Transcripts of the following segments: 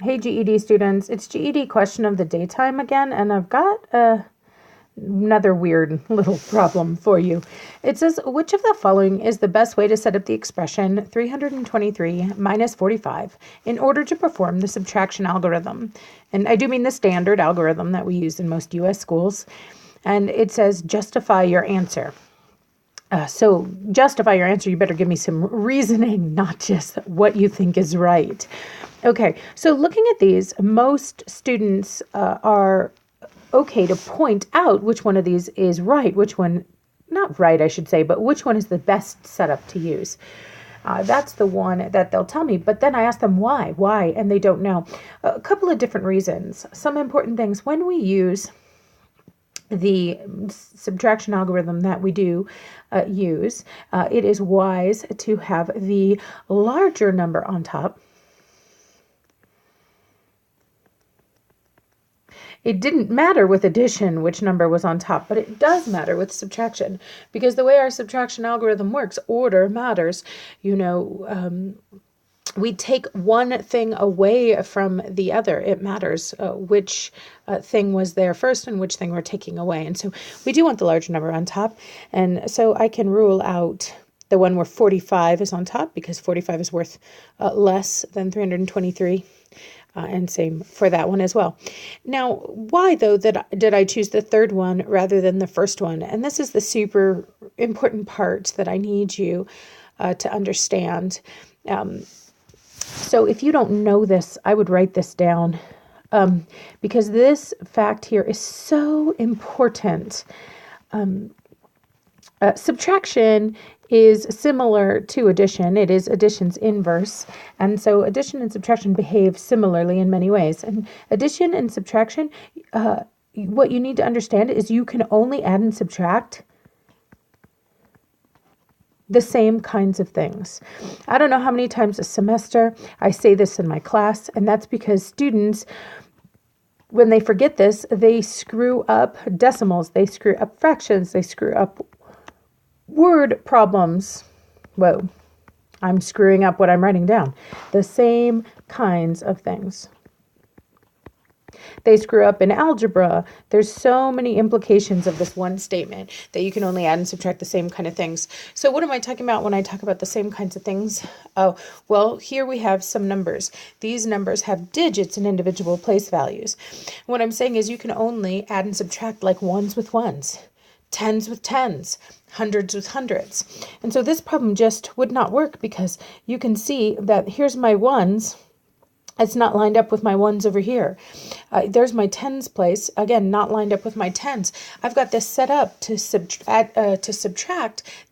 Hey GED students, it's GED question of the day time again, and I've got another weird little problem for you. It says, which of the following is the best way to set up the expression 323 minus 45 in order to perform the subtraction algorithm? And I do mean the standard algorithm that we use in most US schools. And it says, justify your answer. So justify your answer, you better give me some reasoning, not just what you think is right. Okay, so looking at these, most students are okay to point out which one of these is right, which one, not right, I should say, but which one is the best setup to use. That's the one that they'll tell me, but then I ask them why, and they don't know. A couple of different reasons. Some important things. When we use the subtraction algorithm that we do use, it is wise to have the larger number on top. It didn't matter with addition which number was on top, but it does matter with subtraction, because the way our subtraction algorithm works, order matters. We take one thing away from the other. It matters which thing was there first and which thing we're taking away. And so we do want the larger number on top. And so I can rule out the one where 45 is on top, because 45 is worth less than 323. And same for that one as well. Now, why, though, did I choose the third one rather than the first one? And this is the super important part that I need you to understand. So if you don't know this, I would write this down, because this fact here is so important. Subtraction is similar to addition. It is addition's inverse. And so addition and subtraction behave similarly in many ways. And addition and subtraction, what you need to understand is you can only add and subtract the same kinds of things. I don't know how many times a semester I say this in my class, and that's because students, when they forget this, they screw up decimals, they screw up fractions, they screw up word problems. Whoa, I'm screwing up what I'm writing down. The same kinds of things. They screw up in algebra. There's so many implications of this one statement that you can only add and subtract the same kind of things. So what am I talking about when I talk about the same kinds of things? Oh, well, here we have some numbers. These numbers have digits and individual place values. What I'm saying is you can only add and subtract like ones with ones, tens with tens, hundreds with hundreds. And so this problem just would not work, because you can see that here's my ones. It's not lined up with my ones over here. There's my tens place. Again, not lined up with my tens. I've got this set up to subtract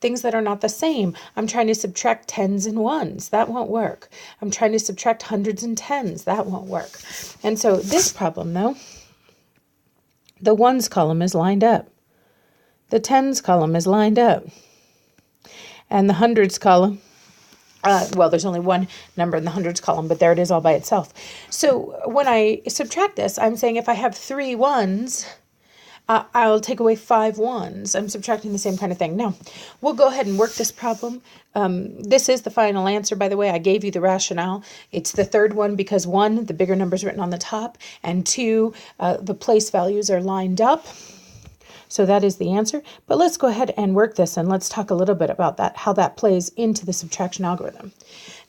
things that are not the same. I'm trying to subtract tens and ones. That won't work. I'm trying to subtract hundreds and tens. That won't work. And so this problem, though, the ones column is lined up. The tens column is lined up. And the hundreds column, well, there's only one number in the hundreds column, but there it is all by itself. So when I subtract this, I'm saying if I have 3 ones, I'll take away 5 ones. I'm subtracting the same kind of thing. Now, we'll go ahead and work this problem. This is the final answer, by the way. I gave you the rationale. It's the third one because 1, the bigger number is written on the top, and 2, the place values are lined up. So that is the answer. But let's go ahead and work this, and let's talk a little bit about that, how that plays into the subtraction algorithm.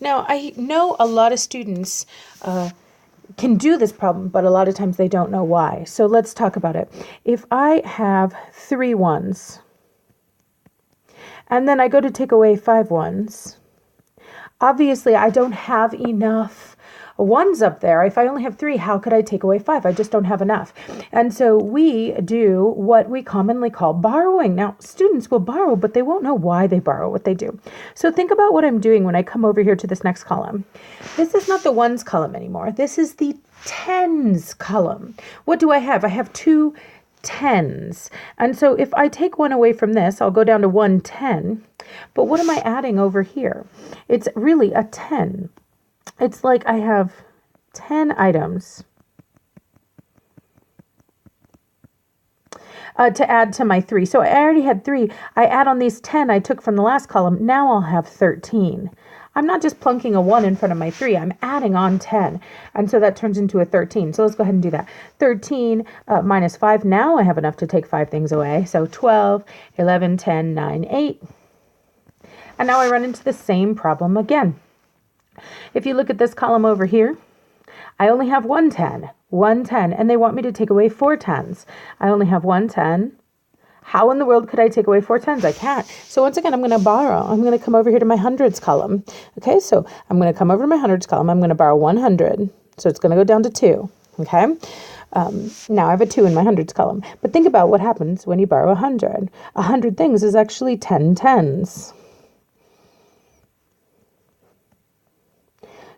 Now, I know a lot of students can do this problem, but a lot of times they don't know why. So let's talk about it. If I have 3 ones, and then I go to take away 5 ones, obviously I don't have enough ones up there. If I only have 3, how could I take away 5? I just don't have enough. And so we do what we commonly call borrowing. Now, students will borrow, but they won't know why they borrow what they do. So think about what I'm doing when I come over here to this next column. This is not the ones column anymore. This is the tens column. What do I have? I have 2 tens. And so if I take 1 away from this, I'll go down to 110. But what am I adding over here? It's really a 10. It's like I have 10 items to add to my 3. So I already had 3. I add on these 10 I took from the last column. Now I'll have 13. I'm not just plunking a 1 in front of my 3. I'm adding on 10. And so that turns into a 13. So let's go ahead and do that. 13 minus 5. Now I have enough to take 5 things away. So 12, 11, 10, 9, 8. And now I run into the same problem again. If you look at this column over here, I only have 1 10, and they want me to take away 4 10s. I only have 1 10. How in the world could I take away 4 10s? I can't. So once again, I'm going to borrow. I'm going to come over here to my hundreds column. Okay, so I'm going to come over to my hundreds column. I'm going to borrow 100. So it's going to go down to 2. Okay. Now I have a 2 in my hundreds column. But think about what happens when you borrow 100. 100 things is actually 10 10s.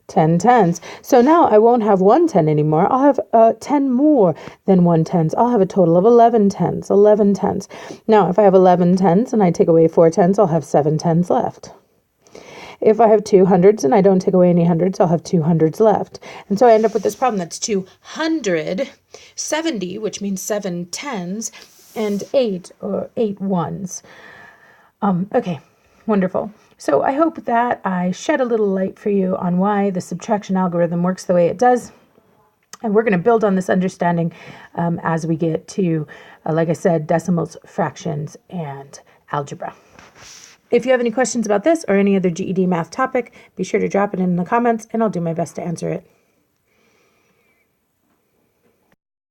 10 10s. So now I won't have 1 10 anymore. I'll have 10 more than 1 10s. I'll have a total of 11 10s. 11 10s. Now, if I have 11 10s and I take away 4 10s, I'll have 7 10s left. If I have 2 hundreds and I don't take away any hundreds, I'll have 2 hundreds left. And so I end up with this problem that's 270, which means 7 10s, and 8 1s. Okay, wonderful. So I hope that I shed a little light for you on why the subtraction algorithm works the way it does. And we're going to build on this understanding as we get to, like I said, decimals, fractions, and algebra. If you have any questions about this or any other GED math topic, be sure to drop it in the comments and I'll do my best to answer it.